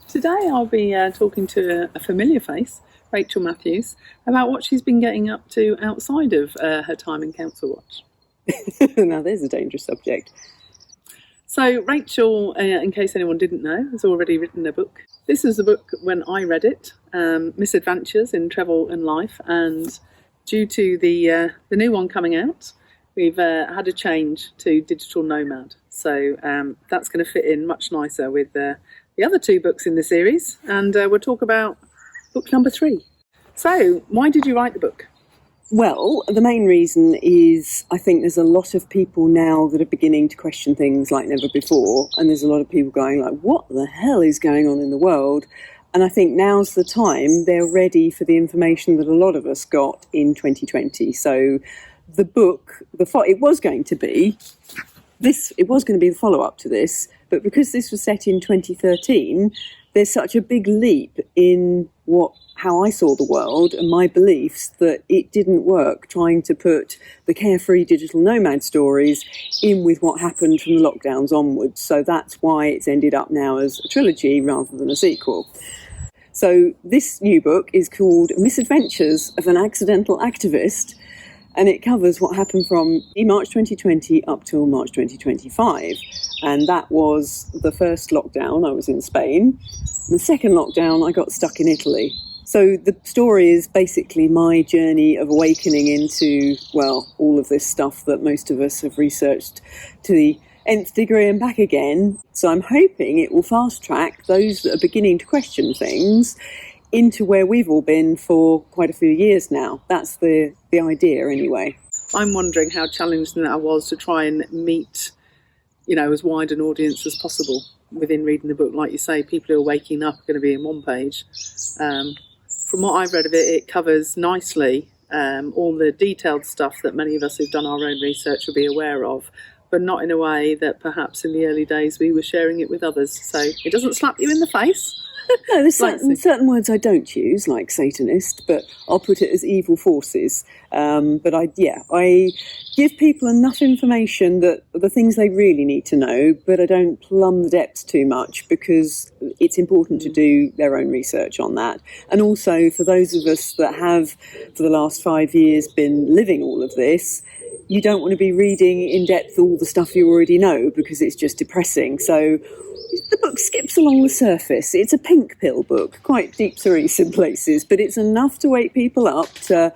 Today I'll be talking to a familiar face, Rachel Matthews, about what she's been getting up to outside of her time in Council Watch. Now there's a dangerous subject. So Rachel, in case anyone didn't know, has already written a book. This is the book when I read it, Misadventures in Travel and Life, and due to the new one coming out, we've had a change to Digital Nomad. So that's going to fit in much nicer with the other two books in the series, and we'll talk about book number 3. So, why did you write the book? Well, the main reason is I think there's a lot of people now that are beginning to question things like never before, and there's a lot of people going like, what the hell is going on in the world? And I think now's the time they're ready for the information that a lot of us got in 2020. So the book, it was going to be the follow-up to this, but because this was set in 2013, there's such a big leap in how I saw the world and my beliefs that it didn't work trying to put the carefree digital nomad stories in with what happened from the lockdowns onwards. So that's why it's ended up now as a trilogy rather than a sequel. So this new book is called Misadventures of an Accidental Activist, and it covers what happened from March 2020 up till March 2025. And that was the first lockdown, I was in Spain. And the second lockdown, I got stuck in Italy. So the story is basically my journey of awakening into, well, all of this stuff that most of us have researched to the nth degree and back again. So I'm hoping it will fast track those that are beginning to question things into where we've all been for quite a few years now. That's the idea anyway. I'm wondering how challenging that was to try and meet, as wide an audience as possible within reading the book. Like you say, people who are waking up are going to be in one page. From what I've read of it, it covers nicely all the detailed stuff that many of us who've done our own research will be aware of, but not in a way that perhaps in the early days we were sharing it with others. So it doesn't slap you in the face. No, there's certain words I don't use, like Satanist, but I'll put it as evil forces. But I give people enough information that the things they really need to know, but I don't plumb the depths too much because it's important to do their own research on that. And also for those of us that have, for the last 5 years, been living all of this, you don't want to be reading in depth all the stuff you already know because it's just depressing. So the book skips along the surface. It's a pink pill book, quite deep cerise in places, but it's enough to wake people up to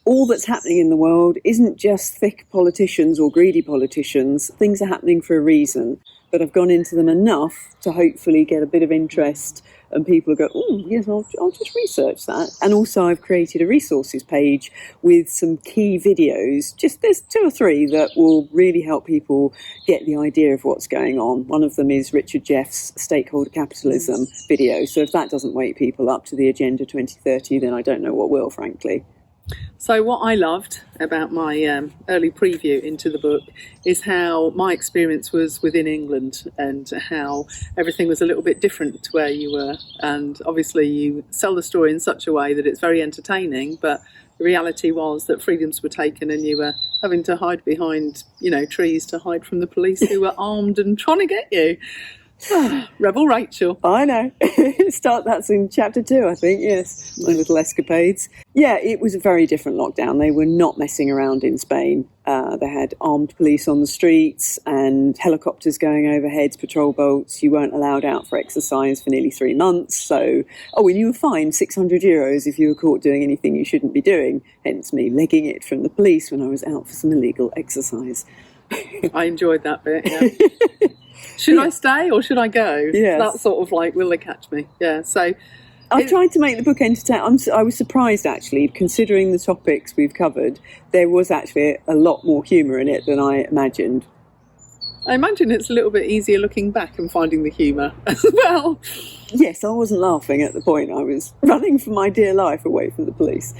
all that's happening in the world isn't just thick politicians or greedy politicians. Things are happening for a reason, but I've gone into them enough to hopefully get a bit of interest and people go, oh, yes, I'll just research that. And also I've created a resources page with some key videos. There's 2 or 3 that will really help people get the idea of what's going on. One of them is Richard Jeff's Stakeholder Capitalism video. So if that doesn't wake people up to the Agenda 2030, then I don't know what will, frankly. So what I loved about my early preview into the book is how my experience was within England and how everything was a little bit different to where you were. And obviously you sell the story in such a way that it's very entertaining, but the reality was that freedoms were taken and you were having to hide behind, trees to hide from the police who were armed and trying to get you. Rebel Rachel. I know. That's in chapter 2, I think. Yes, my little escapades. Yeah, it was a very different lockdown. They were not messing around in Spain. They had armed police on the streets and helicopters going overhead, patrol boats. You weren't allowed out for exercise for nearly 3 months. So, and you were fined €600 if you were caught doing anything you shouldn't be doing. Hence me legging it from the police when I was out for some illegal exercise. I enjoyed that bit, yeah. Should I stay or should I go? Yes. That sort of like, will they catch me? Yeah, so... I've tried to make the book entertaining. I was surprised, actually, considering the topics we've covered. There was actually a lot more humour in it than I imagined. I imagine it's a little bit easier looking back and finding the humour as well. Yes, I wasn't laughing at the point. I was running for my dear life away from the police.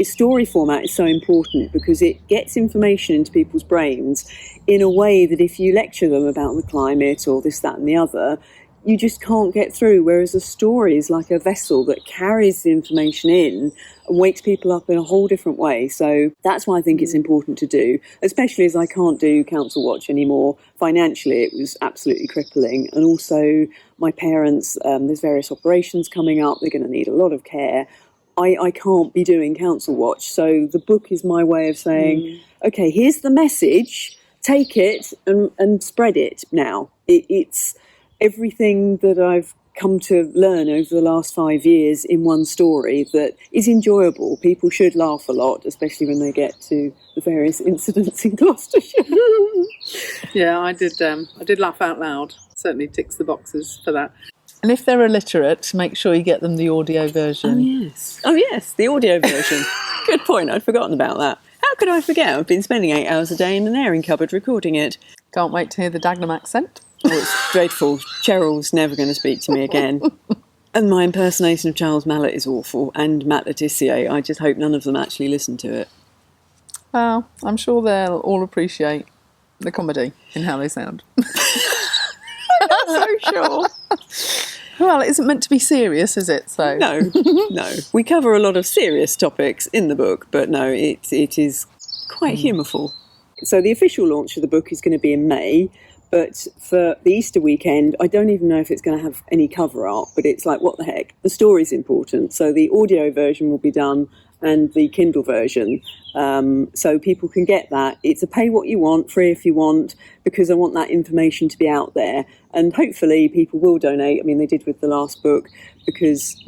Story format is so important because it gets information into people's brains in a way that if you lecture them about the climate or this, that and the other, you just can't get through, whereas a story is like a vessel that carries the information in and wakes people up in a whole different way. So that's why I think it's important to do, especially as I can't do Council Watch anymore. Financially, it was absolutely crippling. And also my parents, there's various operations coming up. They're going to need a lot of care. I can't be doing Council Watch. So the book is my way of saying, okay, here's the message, take it and spread it now. It's everything that I've come to learn over the last 5 years in one story that is enjoyable. People should laugh a lot, especially when they get to the various incidents in Gloucestershire. Yeah, I did laugh out loud. Certainly ticks the boxes for that. And if they're illiterate, make sure you get them the audio version. Oh yes, the audio version. Good point, I'd forgotten about that. How could I forget? I've been spending 8 hours a day in an airing cupboard recording it. Can't wait to hear the Dagenham accent. Oh, it's dreadful. Cheryl's never going to speak to me again. And my impersonation of Charles Mallet is awful, and Matt Letitia. I just hope none of them actually listen to it. Well, I'm sure they'll all appreciate the comedy in how they sound. I'm not so sure. Well, it isn't meant to be serious, is it? So No. We cover a lot of serious topics in the book, but no, it is quite humourful. So the official launch of the book is going to be in May, but for the Easter weekend, I don't even know if it's going to have any cover art, but it's like, what the heck? The story's important. So the audio version will be done and the Kindle version. So people can get that. It's a pay what you want, free if you want, because I want that information to be out there. And hopefully people will donate. I mean, they did with the last book because,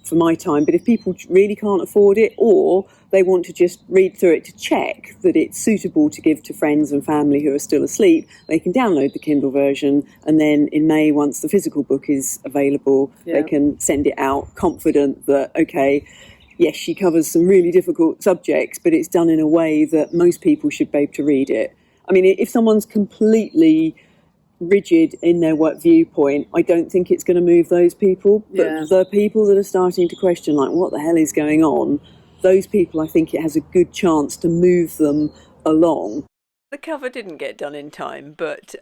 for my time. But if people really can't afford it, or they want to just read through it to check that it's suitable to give to friends and family who are still asleep, they can download the Kindle version. And then in May, once the physical book is available, they can send it out confident that, okay, yes, she covers some really difficult subjects, but it's done in a way that most people should be able to read it. I mean, if someone's completely rigid in their viewpoint, I don't think it's going to move those people. But the people that are starting to question, like, what the hell is going on, those people, I think it has a good chance to move them along. The cover didn't get done in time, but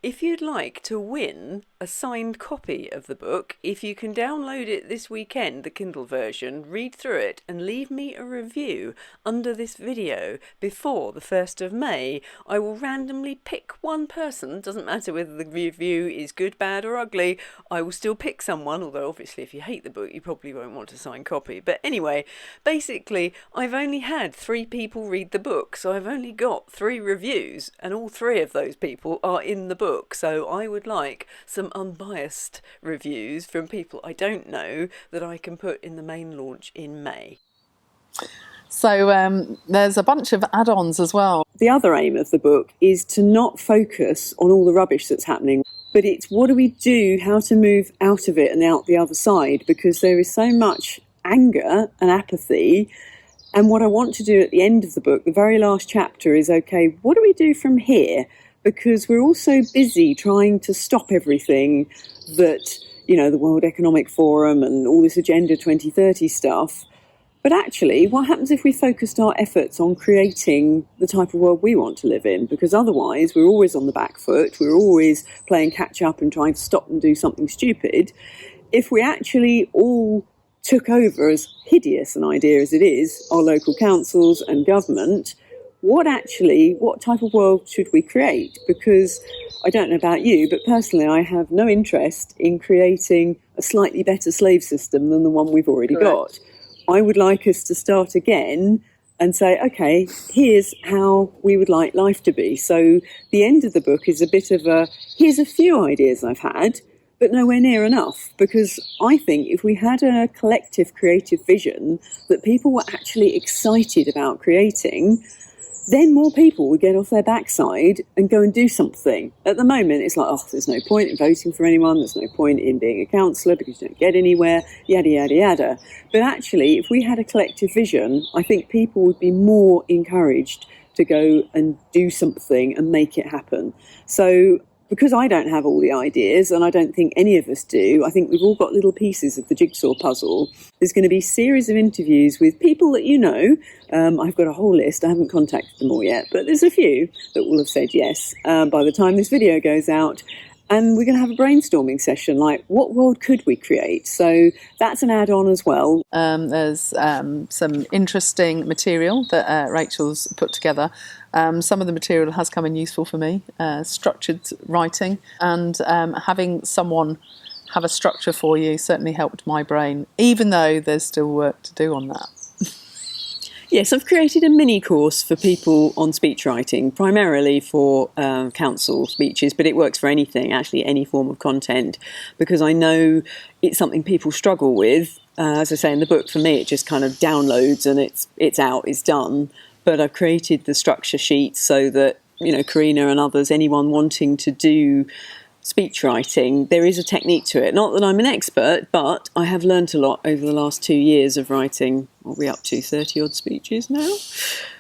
if you'd like to win a signed copy of the book, if you can download it this weekend, the Kindle version, read through it and leave me a review under this video before the 1st of May, I will randomly pick one person. Doesn't matter whether the review is good, bad or ugly, I will still pick someone, although obviously if you hate the book you probably won't want a signed copy. But anyway, basically I've only had 3 people read the book, so I've only got 3 reviews, and all 3 of those people are in the book. So I would like some unbiased reviews from people I don't know that I can put in the main launch in May. So there's a bunch of add-ons as well. The other aim of the book is to not focus on all the rubbish that's happening, but it's what do we do, how to move out of it and out the other side, because there is so much anger and apathy. And what I want to do at the end of the book, the very last chapter, is, okay, what do we do from here? Because we're all so busy trying to stop everything that, the World Economic Forum and all this Agenda 2030 stuff. But actually, what happens if we focused our efforts on creating the type of world we want to live in? Because otherwise, we're always on the back foot. We're always playing catch up and trying to stop and do something stupid. If we actually all took over, as hideous an idea as it is, our local councils and government, what type of world should we create? Because I don't know about you, but personally I have no interest in creating a slightly better slave system than the one we've already got. I would like us to start again and say, okay, here's how we would like life to be. So the end of the book is a bit of here's a few ideas I've had, but nowhere near enough, because I think if we had a collective creative vision that people were actually excited about creating, then more people would get off their backside and go and do something. At the moment, it's like, there's no point in voting for anyone, there's no point in being a councillor because you don't get anywhere, yada, yada, yada. But actually, if we had a collective vision, I think people would be more encouraged to go and do something and make it happen. So because I don't have all the ideas, and I don't think any of us do, I think we've all got little pieces of the jigsaw puzzle. There's going to be a series of interviews with people that you know. I've got a whole list. I haven't contacted them all yet, but there's a few that will have said yes by the time this video goes out. and we're going to have a brainstorming session, like what world could we create? So that's an add-on as well. There's some interesting material that Rachel's put together. Some of the material has come in useful for me, structured writing, and having someone have a structure for you certainly helped my brain, even though there's still work to do on that. Yes, I've created a mini course for people on speech writing, primarily for council speeches, but it works for anything, actually any form of content, because I know it's something people struggle with. As I say in the book, for me, it just kind of downloads and it's out, it's done. But I've created the structure sheet so that, Carinna and others, anyone wanting to do speech writing, there is a technique to it. Not that I'm an expert, but I have learnt a lot over the last 2 years of writing. What are we up to, 30 odd speeches now?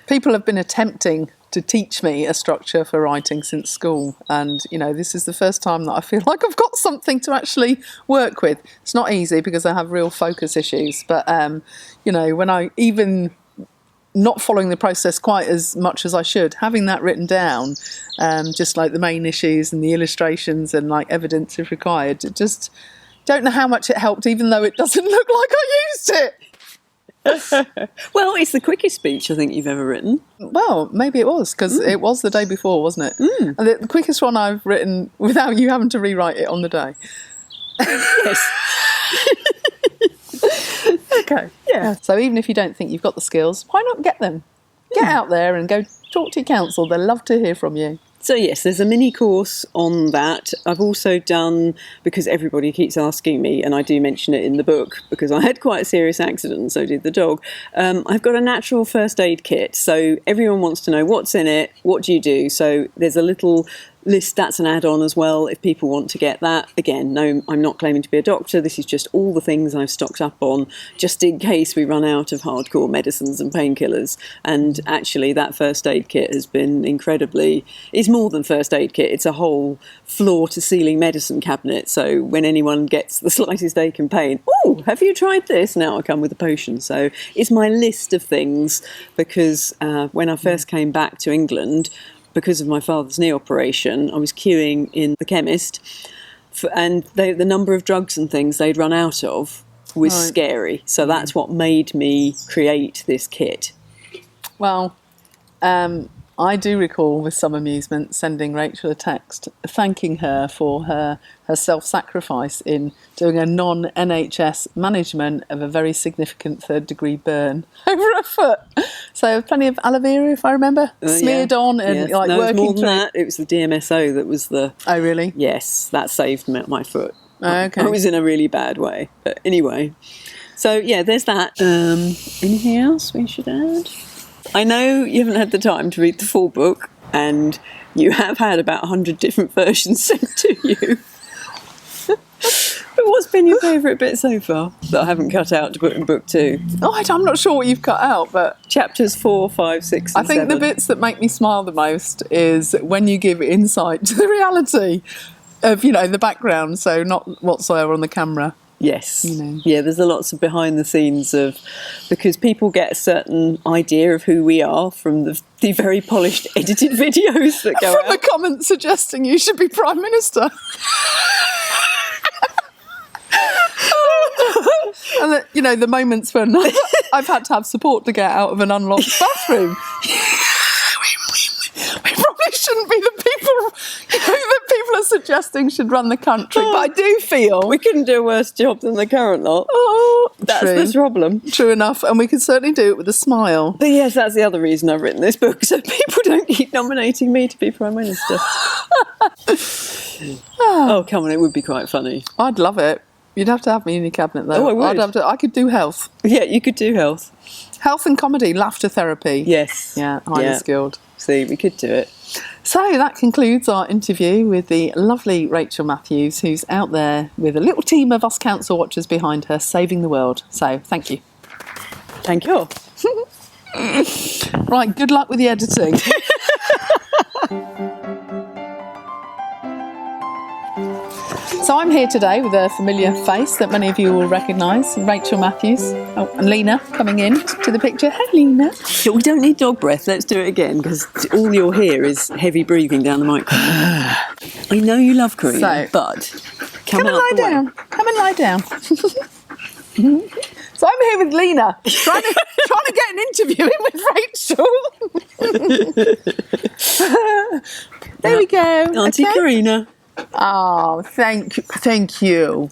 People have been attempting to teach me a structure for writing since school, and this is the first time that I feel like I've got something to actually work with. It's not easy because I have real focus issues, but when I even not following the process quite as much as I should, having that written down, just like the main issues and the illustrations and like evidence if required, just don't know how much it helped, even though it doesn't look like I used it. Well, it's the quickest speech I think you've ever written. Well, maybe it was, because it was the day before, wasn't it? And the quickest one I've written without you having to rewrite it on the day. Yes. Okay. Yeah. So even if you don't think you've got the skills, why not get them? Get out there and go talk to your council. They'll love to hear from you. So yes, there's a mini course on that. I've also done, because everybody keeps asking me, and I do mention it in the book, because I had quite a serious accident and so did the dog. I've got a natural first aid kit. So everyone wants to know what's in it, what do you do? So there's a little list, that's an add-on as well if people want to get that. Again, no, I'm not claiming to be a doctor. This is just all the things I've stocked up on just in case we run out of hardcore medicines and painkillers. And actually that first aid kit has been incredibly, it's more than first aid kit, it's a whole floor to ceiling medicine cabinet. So when anyone gets the slightest ache and pain, oh, have you tried this? Now I come with a potion. So it's my list of things, because when I first came back to England, because of my father's knee operation, I was queuing in the chemist, and the number of drugs and things they'd run out of was scary. So that's what made me create this kit. Well, I do recall with some amusement sending Rachel a text thanking her for her self-sacrifice in doing a non-NHS management of a very significant third-degree burn over her foot. So plenty of aloe vera, if I remember, smeared on and like no, working more than through. that. It was the DMSO that was the... Oh, really? Yes, that saved my foot. Okay. I was in a really bad way. But anyway, so yeah, there's that. Anything else we should add? I know you haven't had the time to read the full book, and you have had about 100 different versions sent to you. But what's been your favourite bit so far that I haven't cut out to put in book 2? Oh, I'm not sure what you've cut out, but... Chapters 4, 5, 6 and I think 7. the bits that make me smile the most is when you give insight to the reality of, the background, so not whatsoever on the camera. Yes. Yeah, there's a lots of behind the scenes of, because people get a certain idea of who we are from the very polished edited videos that go out. From the comments suggesting you should be Prime Minister. And the moments when I've had to have support to get out of an unlocked bathroom. We probably shouldn't be the people that people are suggesting should run the country, but I do feel we couldn't do a worse job than the current lot. That's true. the problem. True enough, and we could certainly do it with a smile. But yes, that's the other reason I've written this book, so people don't keep nominating me to be Prime Minister. Oh, come on, it would be quite funny. I'd love it. You'd have to have me in your cabinet, though. Oh, I would. I could do health. Yeah, you could do health. Health and comedy, laughter therapy. Yes. Yeah, highly skilled. See, we could do it. So that concludes our interview with the lovely Rachel Matthews, who's out there with a little team of us council watchers behind her, saving the world. So thank you. Thank you. Right, good luck with the editing. So I'm here today with a familiar face that many of you will recognise, Rachel Matthews. Oh, and Lena coming in to the picture. Hey, Lena. We don't need dog breath. Let's do it again, because all you'll hear is heavy breathing down the microphone. I know you love Carinna, but come and out lie the way. down. Come and lie down. So I'm here with Lena, trying to get an interview in with Rachel. There we go. Auntie Carinna. Oh, thank you.